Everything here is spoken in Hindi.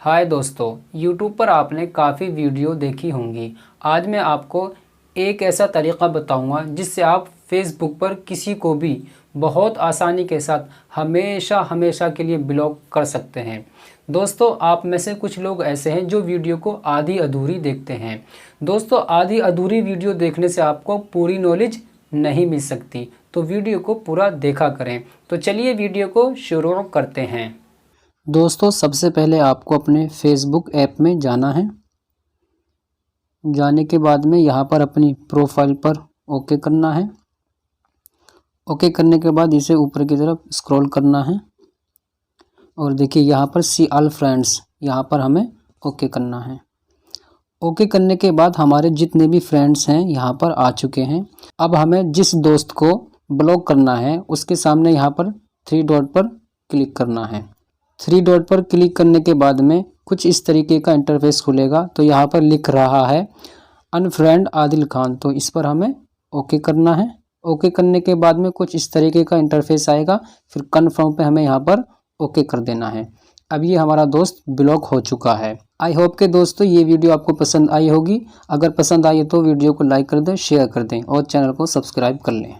हाय दोस्तों, YouTube पर आपने काफ़ी वीडियो देखी होंगी। आज मैं आपको एक ऐसा तरीक़ा बताऊंगा जिससे आप Facebook पर किसी को भी बहुत आसानी के साथ हमेशा हमेशा के लिए ब्लॉक कर सकते हैं। दोस्तों, आप में से कुछ लोग ऐसे हैं जो वीडियो को आधी अधूरी देखते हैं। दोस्तों, आधी अधूरी वीडियो देखने से आपको पूरी नॉलेज नहीं मिल सकती, तो वीडियो को पूरा देखा करें। तो चलिए वीडियो को शुरू करते हैं। दोस्तों, सबसे पहले आपको अपने फेसबुक ऐप में जाना है। जाने के बाद में यहाँ पर अपनी प्रोफाइल पर ओके करना है। ओके करने के बाद इसे ऊपर की तरफ स्क्रॉल करना है और देखिए यहाँ पर सी ऑल फ्रेंड्स, यहाँ पर हमें ओके करना है। ओके करने के बाद हमारे जितने भी फ्रेंड्स हैं यहाँ पर आ चुके हैं। अब हमें जिस दोस्त को ब्लॉक करना है उसके सामने यहाँ पर 3 डॉट पर क्लिक करना है। 3 डॉट पर क्लिक करने के बाद में कुछ इस तरीके का इंटरफेस खुलेगा। तो यहाँ पर लिख रहा है अनफ्रेंड आदिल खान, तो इस पर हमें ओके करना है। ओके करने के बाद में कुछ इस तरीके का इंटरफेस आएगा, फिर कन्फर्म पे हमें यहाँ पर ओके कर देना है। अब ये हमारा दोस्त ब्लॉक हो चुका है। आई होप के दोस्तों ये वीडियो आपको पसंद आई होगी। अगर पसंद आई तो वीडियो को लाइक कर दें, शेयर कर दें और चैनल को सब्सक्राइब कर लें।